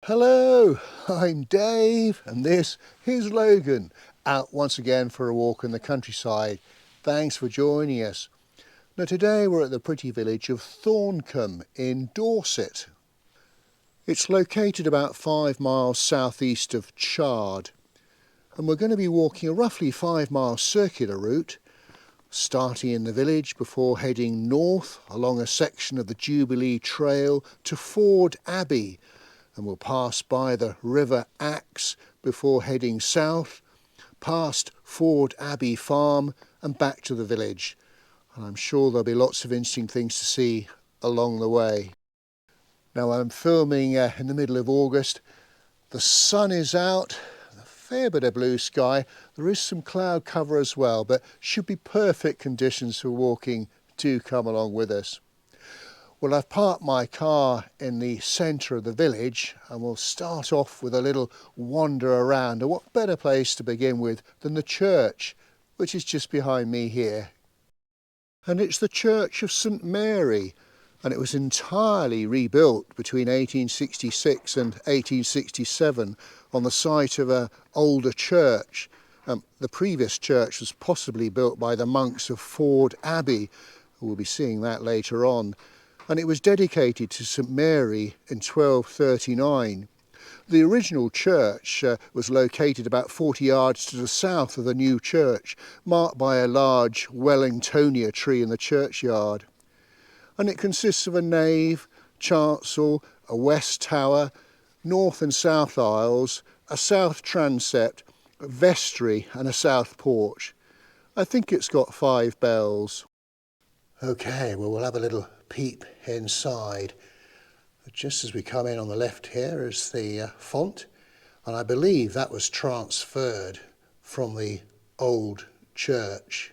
Hello, I'm Dave and this is Logan, out once again for a walk in the countryside. Thanks for joining us. Now today we're at the pretty village of Thorncombe in Dorset. It's located about 5 miles southeast of Chard, and we're going to be walking a roughly 5-mile circular route, starting in the village before heading north along a section of the Jubilee Trail to Forde Abbey, and we'll pass by the River Axe before heading south, past Forde Abbey Farm and back to the village. And I'm sure there'll be lots of interesting things to see along the way. Now I'm filming in the middle of August. The sun is out, a fair bit of blue sky. There is some cloud cover as well, but should be perfect conditions for walking. Do come along with us. Well, I've parked my car in the centre of the village and we'll start off with a little wander around. And what better place to begin with than the church, which is just behind me here. And it's the Church of St Mary, and it was entirely rebuilt between 1866 and 1867 on the site of an older church. The previous church was possibly built by the monks of Forde Abbey. We'll be seeing that later on. And it was dedicated to St Mary in 1239. The original church was located about 40 yards to the south of the new church, marked by a large Wellingtonia tree in the churchyard. And it consists of a nave, chancel, a west tower, north and south aisles, a south transept, a vestry and a south porch. I think it's got 5 bells. Okay, well we'll have a little peep inside. Just as we come in on the left here is the font, and I believe that was transferred from the old church.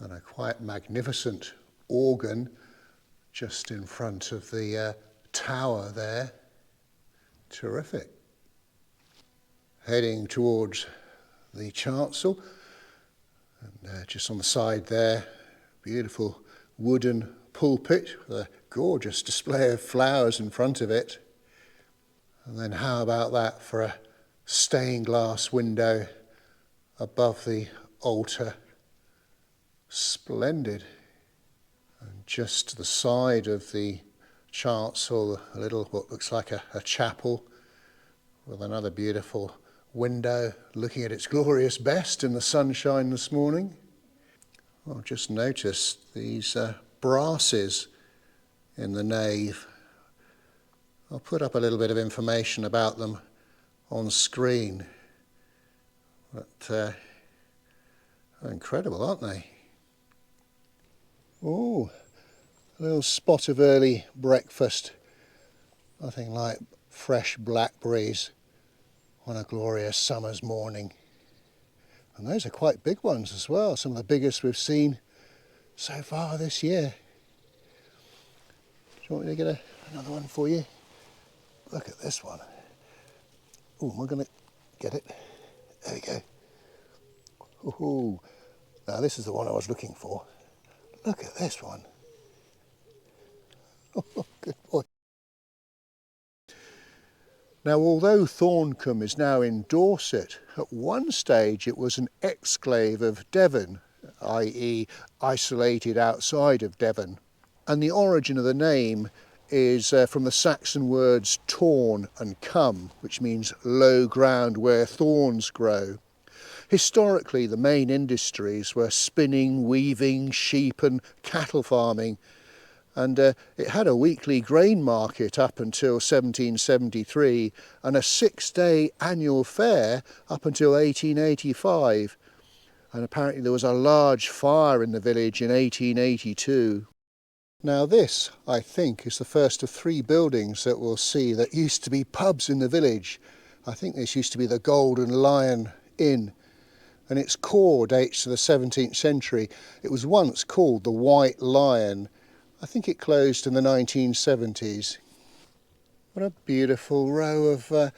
And a quite magnificent organ just in front of the tower there. Terrific. Heading towards the chancel, and just on the side there, beautiful wooden pulpit with a gorgeous display of flowers in front of it. And then how about that for a stained glass window above the altar? Splendid. And just to the side of the chancel, a little what looks like a chapel with another beautiful window looking at its glorious best in the sunshine this morning. I've just noticed these brasses in the nave. I'll put up a little bit of information about them on screen. But they're incredible, aren't they? Oh, a little spot of early breakfast. Nothing like fresh blackberries on a glorious summer's morning. And those are quite big ones as well, some of the biggest we've seen so far this year. Do you want me to get another one for you? Look at this one. Oh, am I going to get it? There we go. Ooh. Now this is the one I was looking for. Look at this one. Oh, good boy. Now, although Thorncombe is now in Dorset, at one stage it was an exclave of Devon, i.e. isolated outside of Devon. And the origin of the name is from the Saxon words torn and come, which means low ground where thorns grow. Historically, the main industries were spinning, weaving, sheep and cattle farming. And it had a weekly grain market up until 1773 and a 6-day annual fair up until 1885. And apparently there was a large fire in the village in 1882. Now this, I think, is the first of 3 buildings that we'll see that used to be pubs in the village. I think this used to be the Golden Lion Inn, and its core dates to the 17th century. It was once called the White Lion. I think it closed in the 1970s. What a beautiful row of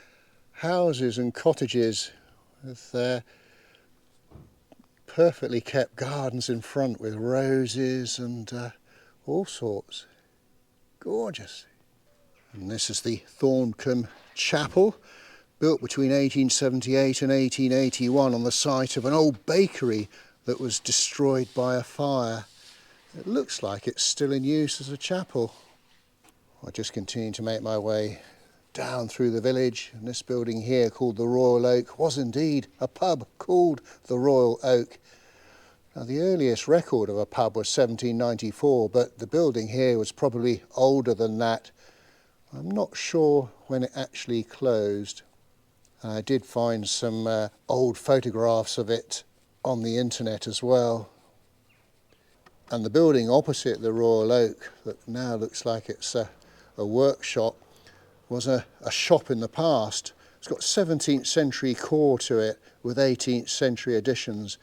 houses and cottages with perfectly kept gardens in front with roses and all sorts. Gorgeous. And this is the Thorncombe chapel, built between 1878 and 1881 on the site of an old bakery that was destroyed by a fire. It looks like it's still in use as a chapel. I just continue to make my way down through the village, and this building here called the Royal Oak was indeed a pub called the Royal Oak. Now the earliest record of a pub was 1794, but the building here was probably older than that. I'm not sure when it actually closed. I did find some old photographs of it on the internet as well. And the building opposite the Royal Oak, that now looks like it's a workshop, was a shop in the past. It's got 17th century core to it with 18th century additions.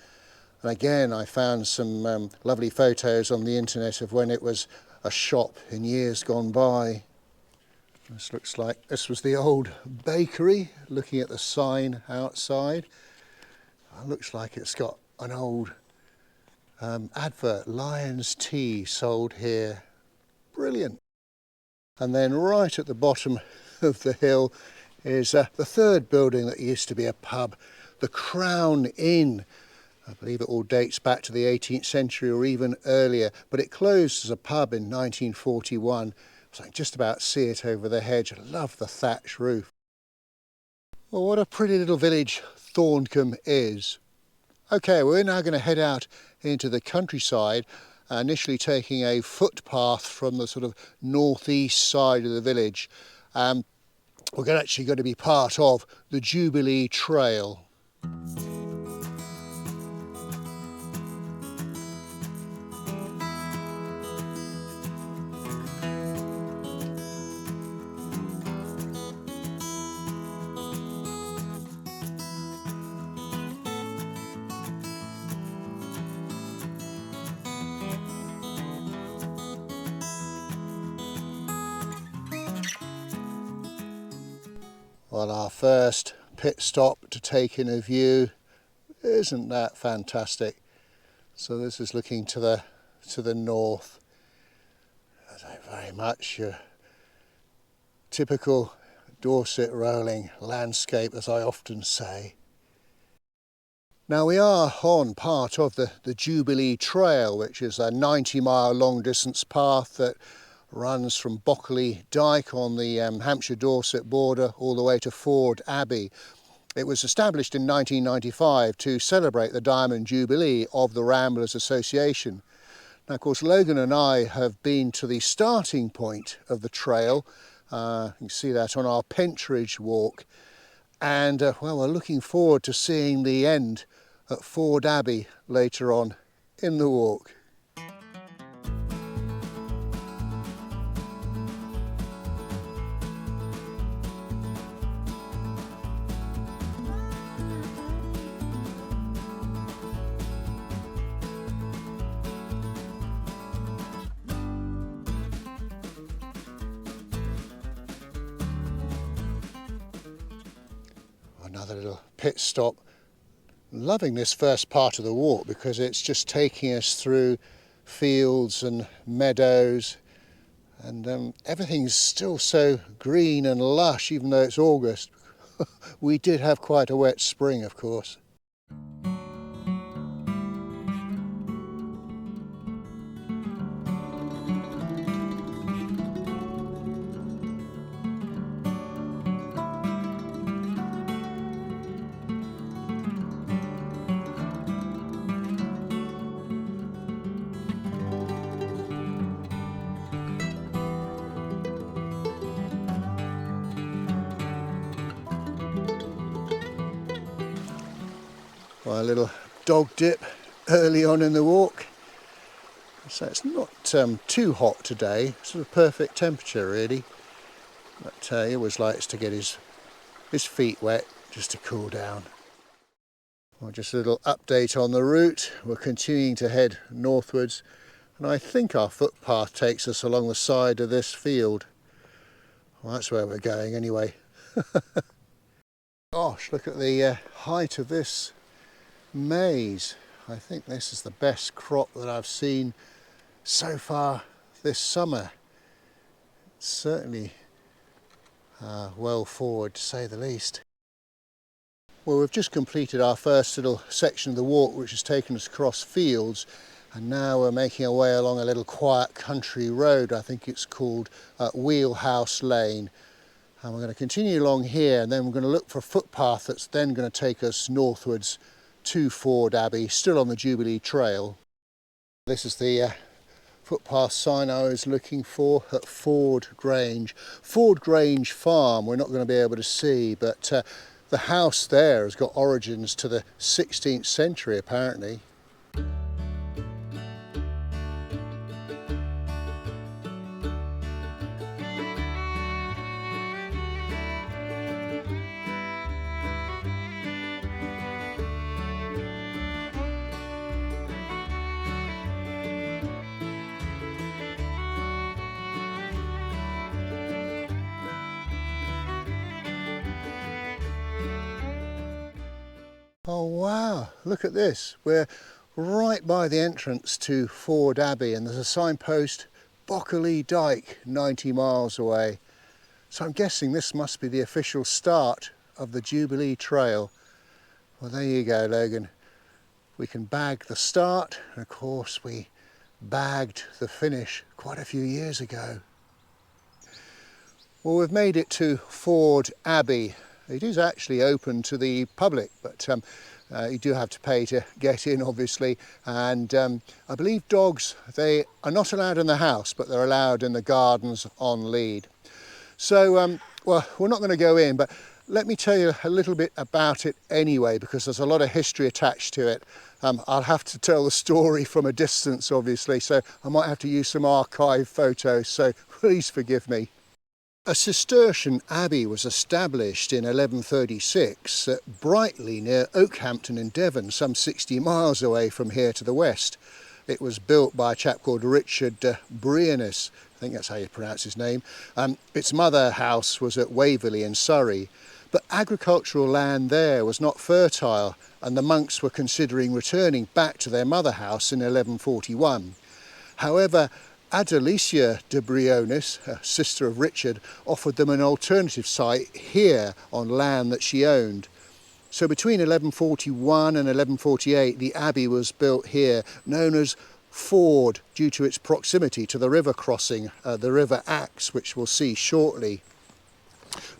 And again, I found some lovely photos on the internet of when it was a shop in years gone by. This looks like this was the old bakery, looking at the sign outside. It looks like it's got an old advert, Lion's Tea sold here. Brilliant. And then right at the bottom of the hill is the third building that used to be a pub, the Crown Inn. I believe it all dates back to the 18th century or even earlier, but it closed as a pub in 1941. So I can just about see it over the hedge. I love the thatch roof. Well, what a pretty little village Thorncombe is. Okay, we're now going to head out into the countryside, initially taking a footpath from the sort of northeast side of the village. We're actually going to be part of the Jubilee Trail. Well, our first pit stop to take in a view. Isn't that fantastic? So this is looking to the north. Very much your typical Dorset rolling landscape, as I often say. Now we are on part of the Jubilee Trail, which is a 90-mile long distance path that runs from Bockley Dyke on the Hampshire-Dorset border all the way to Forde Abbey. It was established in 1995 to celebrate the Diamond Jubilee of the Ramblers Association. Now, of course, Logan and I have been to the starting point of the trail. You can see that on our Pentridge walk. And, well, we're looking forward to seeing the end at Forde Abbey later on in the walk. Another little pit stop. Loving this first part of the walk because it's just taking us through fields and meadows, and everything's still so green and lush even though it's August. We did have quite a wet spring, of course. A little dog dip early on in the walk, so it's not too hot today, sort of perfect temperature really, but he always likes to get his feet wet just to cool down. Well, just a little update on the route. We're continuing to head northwards, and I think our footpath takes us along the side of this field. Well, that's where we're going anyway. Gosh, look at the height of this maize. I think this is the best crop that I've seen so far this summer. It's certainly well forward to say the least. Well, we've just completed our first little section of the walk, which has taken us across fields, and now we're making our way along a little quiet country road. I think it's called Wheelhouse Lane, and we're going to continue along here, and then we're going to look for a footpath that's then going to take us northwards to Forde Abbey, still on the Jubilee Trail. This is the footpath sign I was looking for at Forde Grange Farm. We're not going to be able to see, but the house there has got origins to the 16th century apparently. Oh wow, look at this. We're right by the entrance to Forde Abbey, and there's a signpost, Bockerley Dyke, 90 miles away. So I'm guessing this must be the official start of the Jubilee Trail. Well, there you go, Logan. We can bag the start, and of course we bagged the finish quite a few years ago. Well, we've made it to Forde Abbey. It is actually open to the public, but you do have to pay to get in, obviously. And I believe dogs, they are not allowed in the house, but they're allowed in the gardens on lead. So, well, we're not going to go in, but let me tell you a little bit about it anyway, because there's a lot of history attached to it. I'll have to tell the story from a distance, obviously, so I might have to use some archive photos, so please forgive me. A Cistercian abbey was established in 1136 at Brightly near Oakhampton in Devon, some 60 miles away from here to the west. It was built by a chap called Richard Briones, I think that's how you pronounce his name. Its mother house was at Waverley in Surrey, but agricultural land there was not fertile, and the monks were considering returning back to their mother house in 1141. However, Adelicia de Briones, a sister of Richard, offered them an alternative site here on land that she owned. So between 1141 and 1148 the abbey was built here, known as Forde, due to its proximity to the river crossing, the River Axe, which we'll see shortly.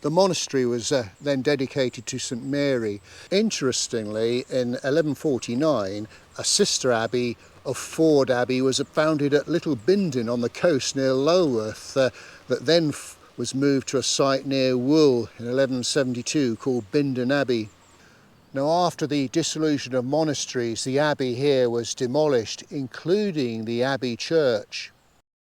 The monastery was then dedicated to St Mary. Interestingly, in 1149 a sister abbey of Forde Abbey was founded at Little Bindon on the coast near Lulworth, that then was moved to a site near Wool in 1172 called Bindon Abbey. Now, after the dissolution of monasteries, the abbey here was demolished, including the abbey church.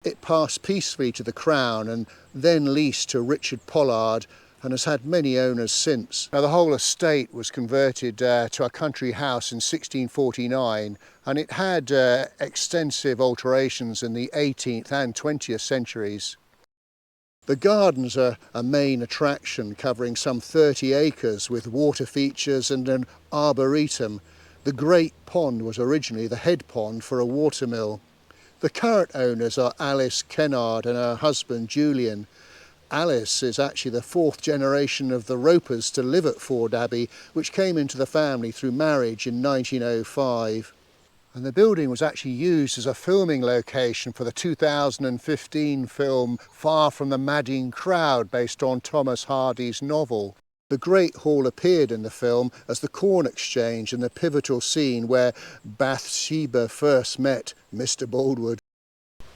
It passed peacefully to the Crown and then leased to Richard Pollard, and has had many owners since. Now, the whole estate was converted to a country house in 1649, and it had extensive alterations in the 18th and 20th centuries. The gardens are a main attraction, covering some 30 acres with water features and an arboretum. The Great Pond was originally the head pond for a watermill. The current owners are Alice Kennard and her husband Julian. Alice is actually the fourth generation of the Ropers to live at Forde Abbey, which came into the family through marriage in 1905. And the building was actually used as a filming location for the 2015 film Far from the Madding Crowd, based on Thomas Hardy's novel. The Great Hall appeared in the film as the corn exchange and the pivotal scene where Bathsheba first met Mr. Baldwood.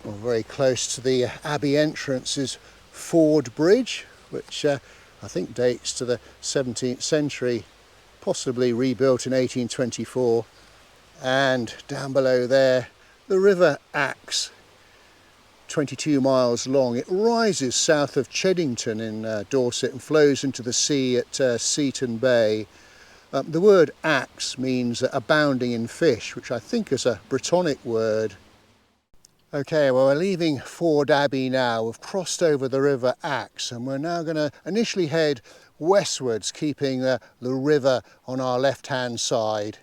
Well, very close to the abbey entrance is Forde Bridge, which I think dates to the 17th century, possibly rebuilt in 1824. And down below there, the River Axe, 22 miles long. It rises south of Cheddington in Dorset and flows into the sea at Seaton Bay. The word axe means abounding in fish, which I think is a Brittonic word. Okay, well, we're leaving Forde Abbey now. We've crossed over the River Axe, and we're now going to initially head westwards, keeping the river on our left-hand side.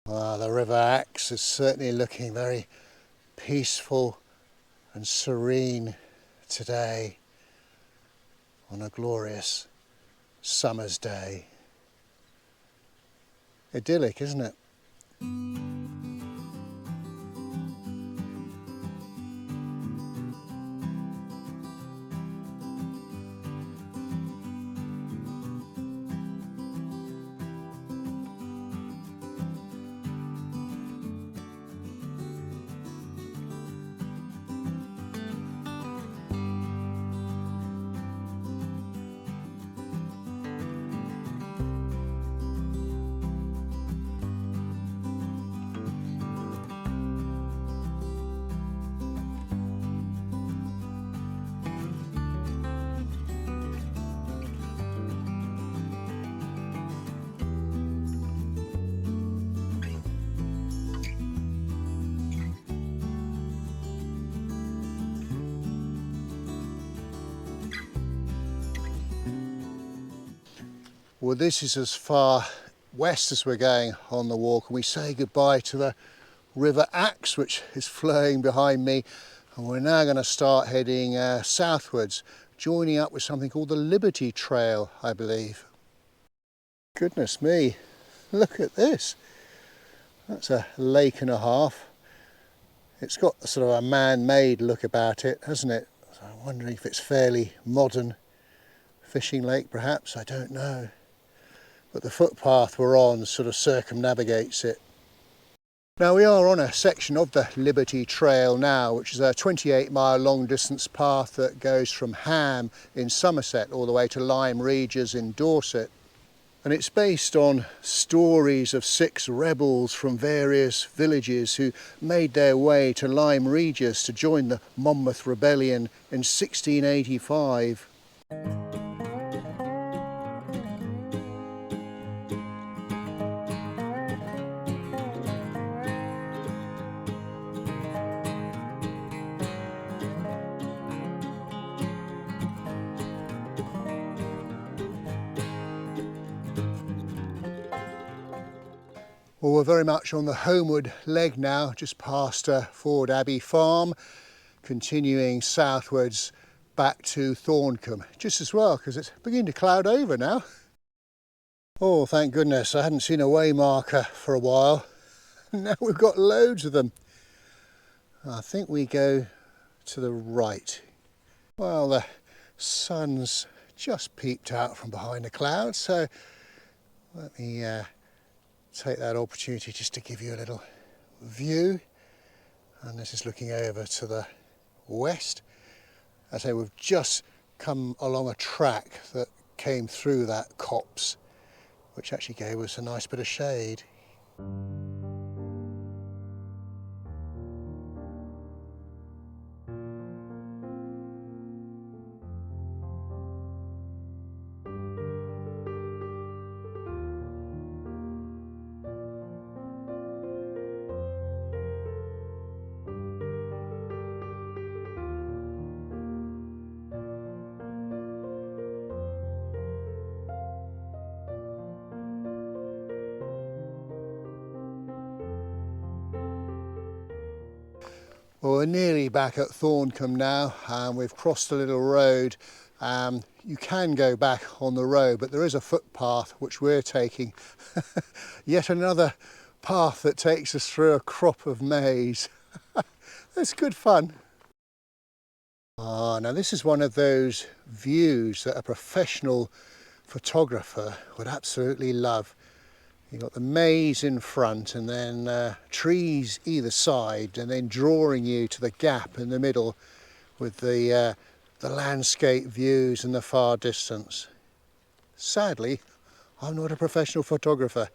The River Axe is certainly looking very peaceful and serene today on a glorious summer's day. Idyllic, isn't it? Well, this is as far west as we're going on the walk, and we say goodbye to the River Axe, which is flowing behind me, and we're now going to start heading southwards, joining up with something called the Liberty Trail, I believe. Goodness me, look at this. That's a lake and a half. It's got sort of a man-made look about it, hasn't it? So I'm wondering if it's fairly modern fishing lake, perhaps, I don't know. But the footpath we're on sort of circumnavigates it. Now we are on a section of the Liberty Trail now, which is a 28-mile long distance path that goes from Ham in Somerset all the way to Lyme Regis in Dorset. And it's based on stories of 6 rebels from various villages who made their way to Lyme Regis to join the Monmouth Rebellion in 1685. Well, we're very much on the homeward leg now, just past Forde Abbey farm, continuing southwards back to Thorncombe, just as well, because it's beginning to cloud over now. Oh, thank goodness, I hadn't seen a way marker for a while. Now we've got loads of them. I think we go to the right. Well, the sun's just peeped out from behind the clouds, so let me take that opportunity just to give you a little view. And this is looking over to the west. I say we've just come along a track that came through that copse, which actually gave us a nice bit of shade. Well, we're nearly back at Thorncombe now, and we've crossed a little road. You can go back on the road, but there is a footpath which we're taking. Yet another path that takes us through a crop of maize. It's good fun. Now this is one of those views that a professional photographer would absolutely love. You've got the maize in front and then trees either side, and then drawing you to the gap in the middle with the landscape views in the far distance. Sadly, I'm not a professional photographer.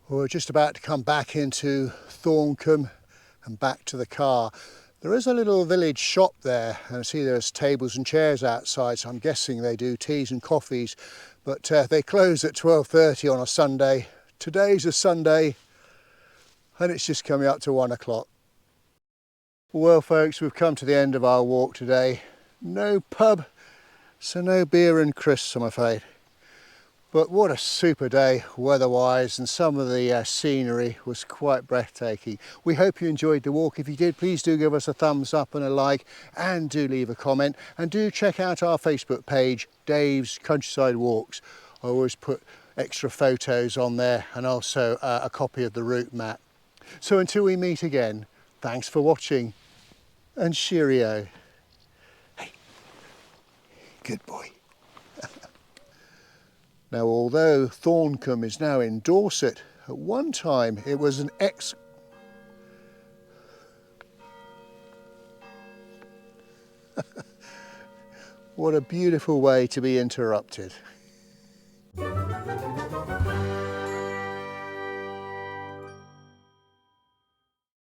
We're just about to come back into Thorncombe and back to the car. There is a little village shop there, and I see there's tables and chairs outside, so I'm guessing they do teas and coffees, but they close at 12:30 on a Sunday. Today's a Sunday and it's just coming up to 1 o'clock. Well folks, we've come to the end of our walk today. No pub, so no beer and crisps, I'm afraid. But what a super day weather-wise, and some of the scenery was quite breathtaking. We hope you enjoyed the walk. If you did, please do give us a thumbs up and a like, and do leave a comment, and do check out our Facebook page, Dave's Countryside Walks. I always put extra photos on there, and also a copy of the route map. So until we meet again, thanks for watching, and cheerio. Hey, good boy. Now, although Thorncombe is now in Dorset, at one time it was an What a beautiful way to be interrupted.